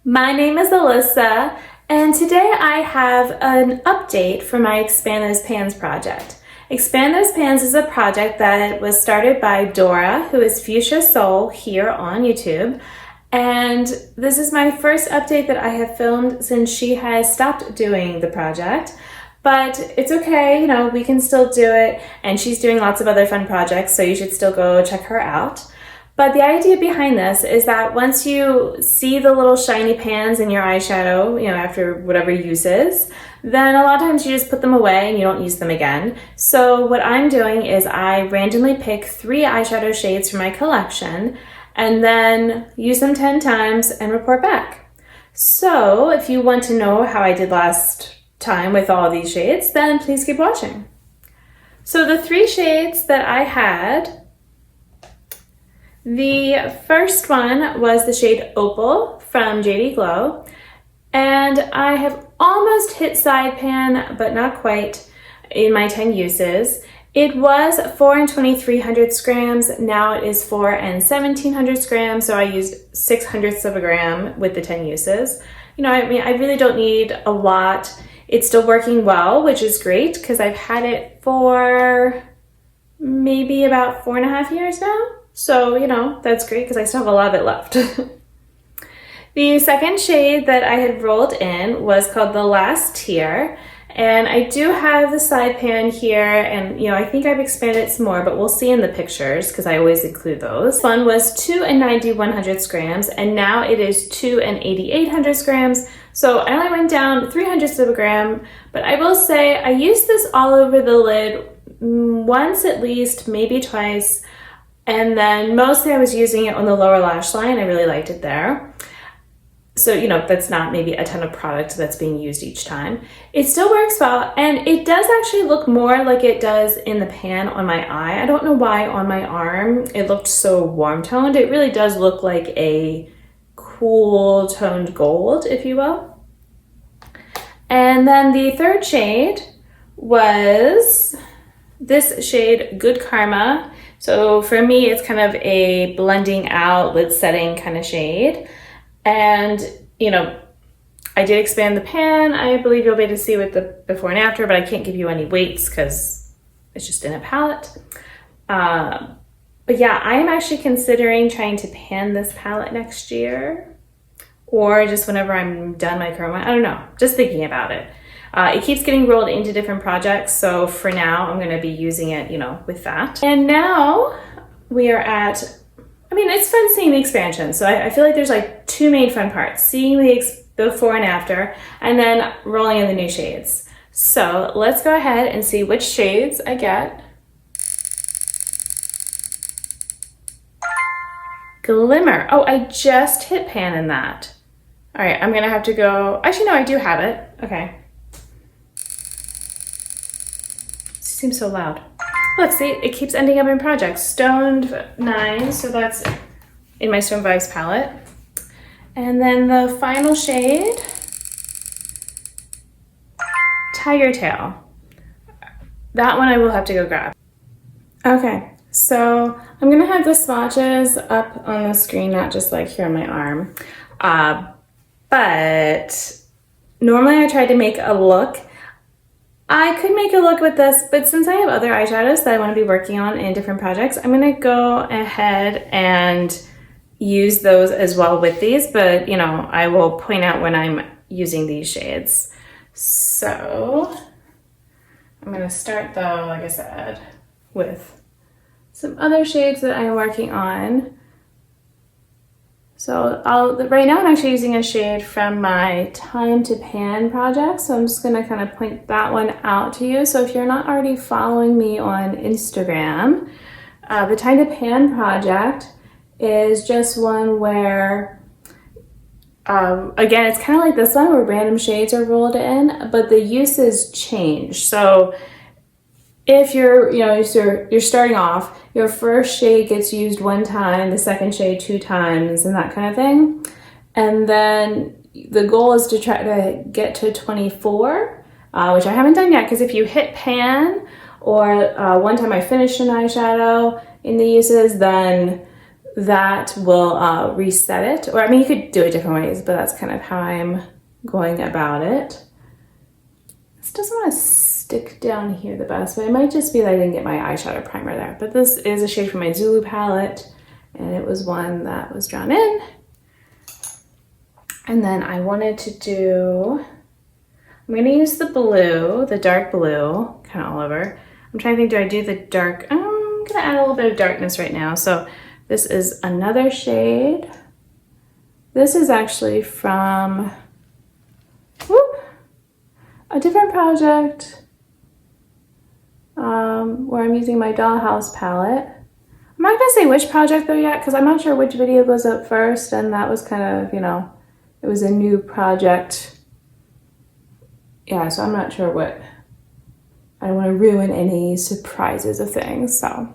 My name is Alyssa, and today I have an update for my Expand Those Pans project. Expand Those Pans is a project that was started by Dora, who is Fuchsia Soul here on YouTube. And this is my first update that I have filmed since she has stopped doing the project. But it's okay, we can still do it. And she's doing lots of other fun projects, so you should still go check her out. But the idea behind this is that once you see the little shiny pans in your eyeshadow, after whatever uses, then a lot of times you just put them away and you don't use them again. So what I'm doing is I randomly pick 3 eyeshadow shades from my collection and then use them 10 times and report back. So if you want to know how I did last time with all of these shades, then please keep watching. So the 3 shades that I had, the first one was the shade Opal from JD Glow, and I have almost hit side pan, but not quite, in my 10 uses. It was 4 and 2300 grams, now it is 4 and 1700 grams, so I used 600ths of a gram with the 10 uses. I really don't need a lot. It's still working well, which is great, because I've had it for maybe about 4.5 years now. So, that's great because I still have a lot of it left. The second shade that I had rolled in was called The Last Tier. And I do have the side pan here, and I think I've expanded it some more, but we'll see in the pictures because I always include those. This one was 2 and 9100 grams, and now it is 2 and 8800 grams. So I only went down 300ths of a gram, but I will say I used this all over the lid once at least, maybe twice. And then mostly I was using it on the lower lash line. I really liked it there. So, that's not maybe a ton of product that's being used each time. It still works well, and it does actually look more like it does in the pan on my eye. I don't know why on my arm it looked so warm toned. It really does look like a cool toned gold, if you will. And then the third shade was this shade, Good Karma. So for me, it's kind of a blending out, lid setting kind of shade. And, I did expand the pan. I believe you'll be able to see with the before and after, but I can't give you any weights because it's just in a palette. But yeah, I am actually considering trying to pan this palette next year, or just whenever I'm done my current one. I don't know, just thinking about it. It keeps getting rolled into different projects, so for now I'm going to be using it, with that. And now we are at, it's fun seeing the expansion. So I feel like there's like 2 main fun parts: seeing the before and after, and then rolling in the new shades. So let's go ahead and see which shades I get. Glimmer. Oh, I just hit pan in that. All right, I'm going to have to go. Actually, no, I do have it. Okay. Seems so loud. Look, see, it keeps ending up in projects. Stoned 9, so that's in my Stone Vibes palette. And then the final shade, Tiger Tail. That one I will have to go grab. Okay, so I'm gonna have the swatches up on the screen, not just like here on my arm. But normally I try to make a look. I could make a look with this, but since I have other eyeshadows that I want to be working on in different projects, I'm going to go ahead and use those as well with these, but I will point out when I'm using these shades. So I'm going to start though, like I said, with some other shades that I'm working on. So right now I'm actually using a shade from my Time to Pan project, so I'm just going to kind of point that one out to you. So if you're not already following me on Instagram, the Time to Pan project is just one where, again, it's kind of like this one where random shades are rolled in, but the uses change. So if you're starting off, your first shade gets used 1 time, the second shade 2 times, and that kind of thing. And then the goal is to try to get to 24, which I haven't done yet, because if you hit pan, or one time I finished an eyeshadow in the uses, then that will reset it. Or I mean, you could do it different ways, but that's kind of how I'm going about it. This doesn't want to stick down here the best, but it might just be that I didn't get my eyeshadow primer there. But this is a shade from my Zulu palette, and it was one that was drawn in. And then I wanted to do, I'm gonna use the blue, the dark blue, kind of all over. I'm trying to think, do I do the dark? I'm gonna add a little bit of darkness right now. So this is another shade. This is actually from, a different project where I'm using my Dollhouse palette. I'm not gonna say which project though yet, because I'm not sure which video goes up first, and that was kind of, you know, it was a new project. Yeah, so I'm not sure what, I don't want to ruin any surprises of things, so.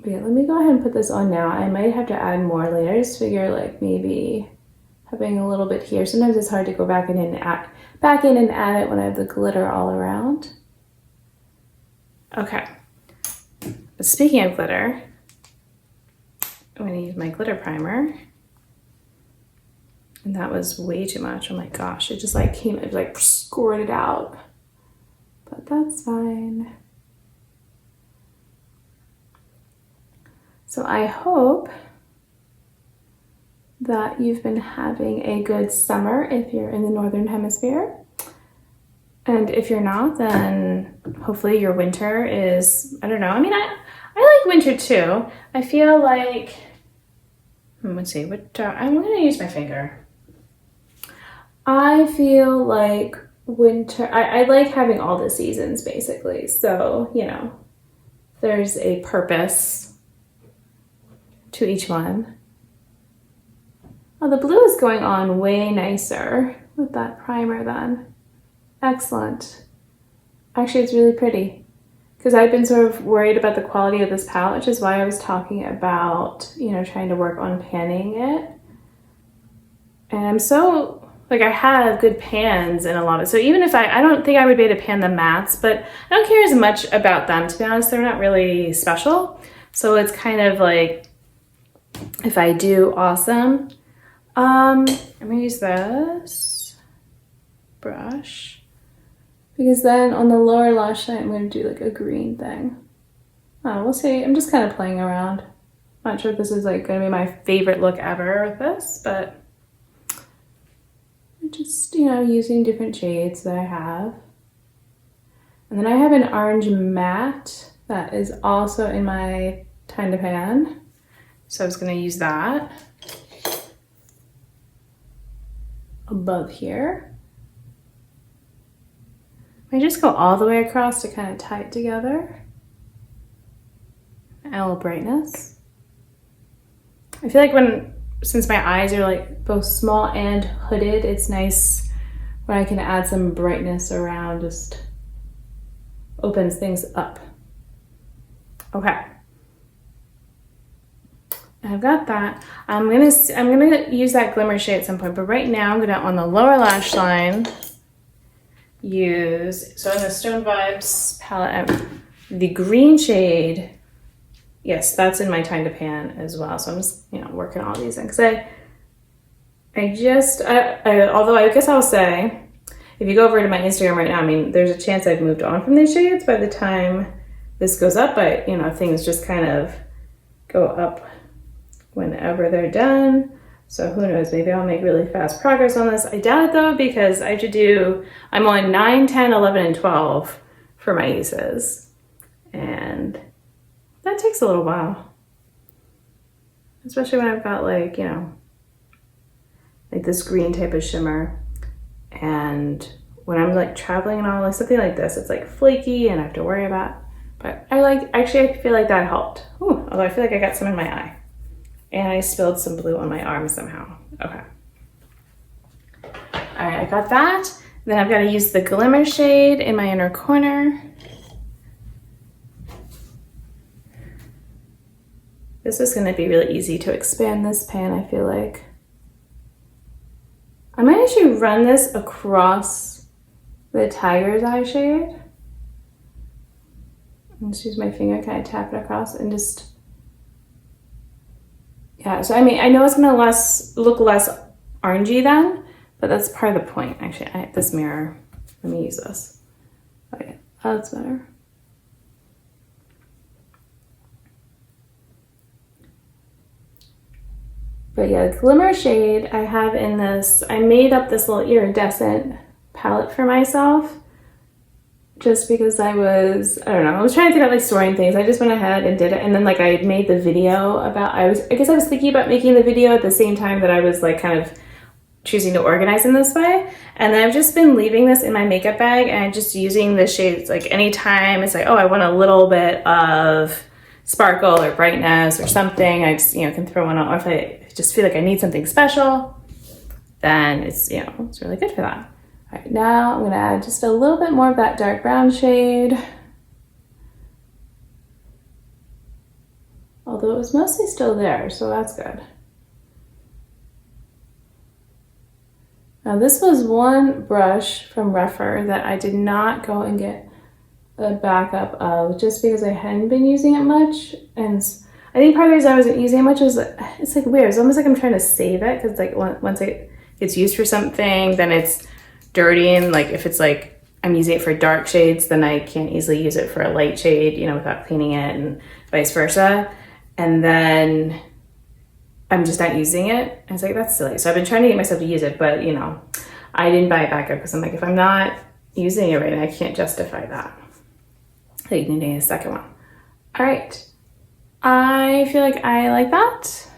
But yeah, let me go ahead and put this on now. I might have to add more later. I just figure like maybe having a little bit here. Sometimes it's hard to go back in and add it when I have the glitter all around. Okay. But speaking of glitter, I'm gonna use my glitter primer. And that was way too much. Oh my gosh, it just like came, it like squirted out. But that's fine. So I hope that you've been having a good summer if you're in the Northern Hemisphere. And if you're not, then hopefully your winter is, I don't know. I mean, I like winter too. I feel like, let's see, I'm gonna use my finger. I feel like winter, I like having all the seasons basically. So, you know, there's a purpose to each one. Oh, the blue is going on way nicer with that primer then. Excellent. Actually, it's really pretty because I've been sort of worried about the quality of this palette, which is why I was talking about, you know, trying to work on panning it. And I'm so, like, I have good pans in a lot of it. So even if I don't think I would be able to pan the mattes, but I don't care as much about them, to be honest. They're not really special. So it's kind of like, if I do, awesome. I'm gonna use this brush because then on the lower lash line, I'm gonna do like a green thing. Oh, we'll see. I'm just kind of playing around. Not sure if this is like gonna be my favorite look ever with this, but just, you know, using different shades that I have. And then I have an orange matte that is also in my Time to Pan. So I was gonna use that above here. I just go all the way across to kind of tie it together. Add a little brightness. I feel like since my eyes are like both small and hooded, it's nice when I can add some brightness around, just opens things up. Okay. I've got that. I'm gonna use that glimmer shade at some point, but right now I'm gonna, on the lower lash line, use, so in the Stone Vibes palette, the green shade. Yes, that's in my Time to Pan as well. So I'm just, you know, working all these in, because although I guess I'll say, if you go over to my Instagram right now, I mean, there's a chance I've moved on from these shades by the time this goes up, but you know, things just kind of go up whenever they're done. So who knows, maybe I'll make really fast progress on this. I doubt it though, because I have to do, I'm on 9, 10, 11, and 12 for my uses. And that takes a little while. Especially when I've got like, you know, like this green type of shimmer. And when I'm like traveling and all, like something like this, it's like flaky and I have to worry about. But I feel like that helped. Ooh, although I feel like I got some in my eye. And I spilled some blue on my arm somehow. Okay. All right, I got that. Then I've got to use the glimmer shade in my inner corner. This is going to be really easy to expand this pan, I feel like. I might actually run this across the Tiger's Eye shade. And just use my finger, kind of tap it across and just Yeah, so I mean, I know it's gonna look less orangey then, but that's part of the point. Actually, this mirror, let me use this. Okay, that's better. But yeah, the glimmer shade I have in this, I made up this little iridescent palette for myself just because I was trying to think of like storing things. I just went ahead and did it. And then like I made the video about, I guess I was thinking about making the video at the same time that I was like kind of choosing to organize in this way. And then I've just been leaving this in my makeup bag and just using the shades like anytime it's like, oh, I want a little bit of sparkle or brightness or something, I just, can throw one on. Or if I just feel like I need something special, then it's, it's really good for that. All right, now I'm gonna add just a little bit more of that dark brown shade. Although it was mostly still there, so that's good. Now this was one brush from Rephr that I did not go and get a backup of just because I hadn't been using it much. And I think part of the reason I wasn't using it much was it's like weird. It's almost like I'm trying to save it because like once it gets used for something, then it's dirty. And like if it's like I'm using it for dark shades, then I can't easily use it for a light shade, without cleaning it, and vice versa. And then I'm just not using it. And it's like, that's silly. So I've been trying to get myself to use it, but I didn't buy it back up because I'm like, if I'm not using it right now, I can't justify that. Like needing a second one. All right. I feel like I like that.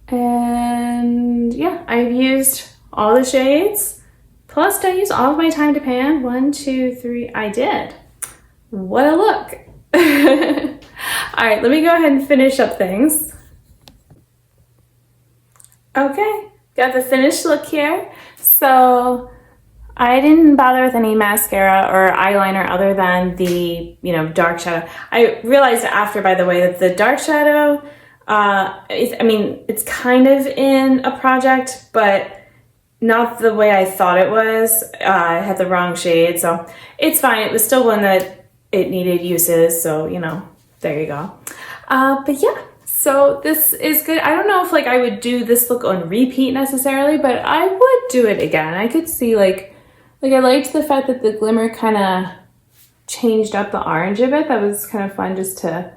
And yeah, I've used all the shades. Plus, did I use all of my time to pan? 1, 2, 3. I did. What a look. All right, let me go ahead and finish up things. Okay, got the finished look here. So I didn't bother with any mascara or eyeliner other than the, dark shadow. I realized after, by the way, that the dark shadow, it's kind of in a project, but not the way I thought it was. I had the wrong shade, so it's fine. It was still one that it needed uses, so, there you go. But yeah, so this is good. I don't know if I would do this look on repeat necessarily, but I would do it again. I could see I liked the fact that the glimmer kind of changed up the orange a bit. That was kind of fun just to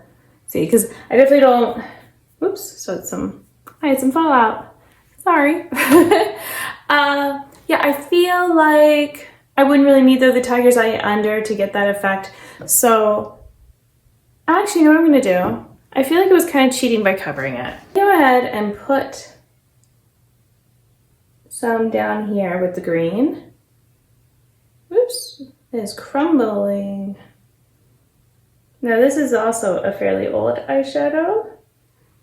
see, because I definitely don't, oops, so I had some fallout. Sorry. Yeah, I feel like I wouldn't really need the tiger's eye under to get that effect. So actually, you know what I'm gonna do? I feel like it was kind of cheating by covering it. Go ahead and put some down here with the green. Oops, it is crumbling. Now this is also a fairly old eyeshadow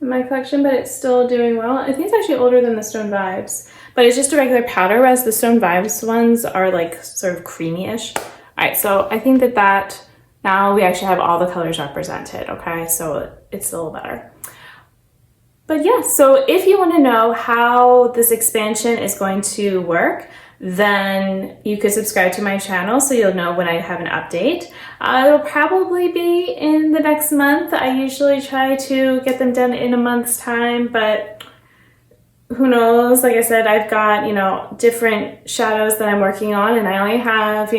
in my collection, but it's still doing well. I think it's actually older than the Stone Vibes, but it's just a regular powder, whereas the Stone Vibes ones are sort of creamy-ish. All right, so I think that now we actually have all the colors represented, okay? So it's a little better. But yeah, so if you want to know how this expansion is going to work, then you could subscribe to my channel so you'll know when I have an update. It'll probably be in the next month. I usually try to get them done in a month's time, but who knows? Like I said, I've got, different shadows that I'm working on, and I only have,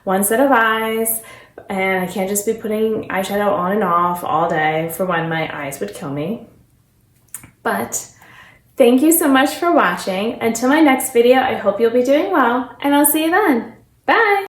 one set of eyes, and I can't just be putting eyeshadow on and off all day. For one, my eyes would kill me. But thank you so much for watching. Until my next video, I hope you'll be doing well, and I'll see you then. Bye!